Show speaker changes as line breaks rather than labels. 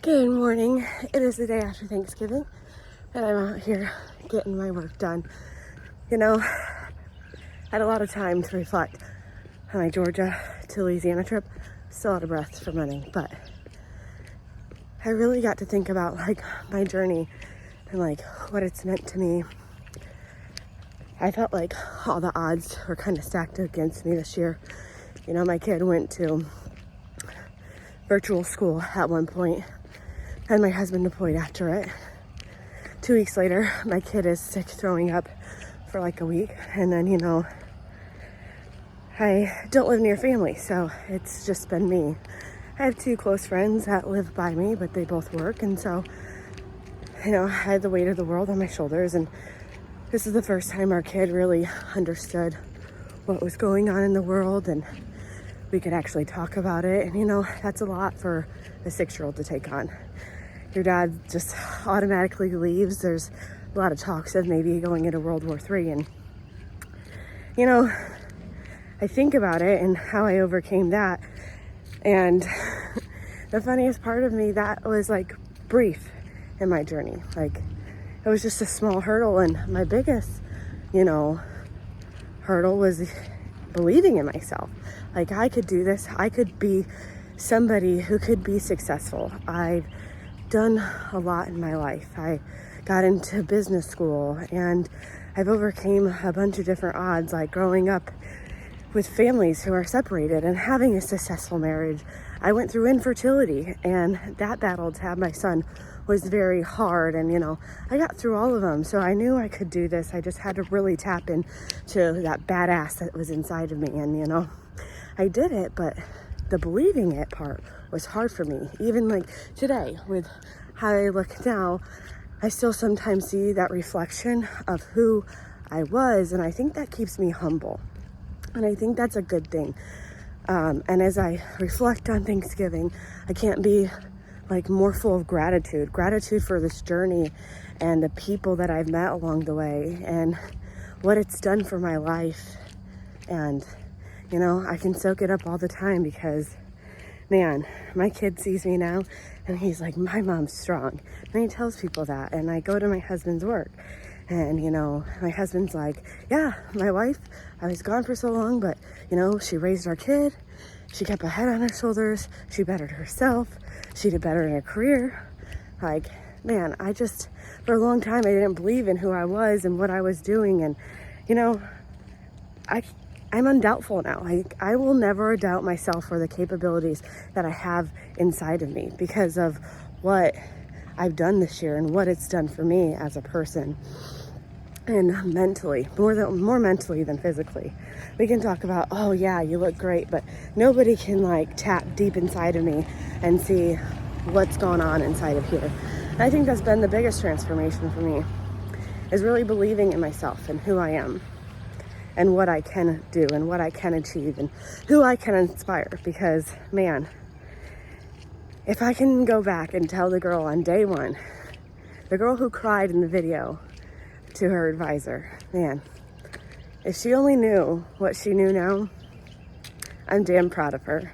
Good morning. It is the day after Thanksgiving, and I'm out here getting my work done. You know, I had a lot of time to reflect on my Georgia to Louisiana trip. Still out of breath from running, but I really got to think about like my journey and like what it's meant to me. I felt like all the odds were kind of stacked against me this year. You know, my kid went to virtual school at one point, and my husband deployed after it. 2 weeks later, my kid is sick, throwing up for like a week. And then, you know, I don't live near family, so it's just been me. I have 2 close friends that live by me, but they both work. And so, you know, I had the weight of the world on my shoulders. And this is the first time our kid really understood what was going on in the world, and we could actually talk about it. And, you know, that's a lot for a 6-year-old to take on. Your dad just automatically leaves. There's a lot of talks of maybe going into World War III. And, you know, I think about it and how I overcame that. And the funniest part of me, that was like brief in my journey. Like, it was just a small hurdle. And my biggest, you know, hurdle was believing in myself. Like, I could do this. I could be somebody who could be successful. I've done a lot in my life. I got into business school, and I've overcame a bunch of different odds, like growing up with families who are separated and having a successful marriage. I went through infertility, and that battle to have my son was very hard. And, you know, I got through all of them. So I knew I could do this. I just had to really tap into that badass that was inside of me. And, you know, I did it, but the believing it part was hard for me. Even like today, with how I look now, I still sometimes see that reflection of who I was. And I think that keeps me humble. And I think that's a good thing. And as I reflect on Thanksgiving, I can't be like more full of gratitude for this journey and the people that I've met along the way and what it's done for my life. And, you know, I can soak it up all the time because, man, my kid sees me now and he's like, my mom's strong. And he tells people that. And I go to my husband's work, and, you know, my husband's like, yeah, my wife, I was gone for so long, but, you know, she raised our kid. She kept a head on her shoulders. She bettered herself. She did better in her career. Like, man, I just, for a long time, I didn't believe in who I was and what I was doing. And, you know, I'm undoubtful now. I will never doubt myself or the capabilities that I have inside of me because of what I've done this year and what it's done for me as a person. And mentally, more mentally than physically. We can talk about, oh yeah, you look great, but nobody can like tap deep inside of me and see what's going on inside of here. And I think that's been the biggest transformation for me, is really believing in myself and who I am and what I can do and what I can achieve and who I can inspire. Because, man, if I can go back and tell the girl on day one, the girl who cried in the video to her advisor, man, if she only knew what she knew now, I'm damn proud of her.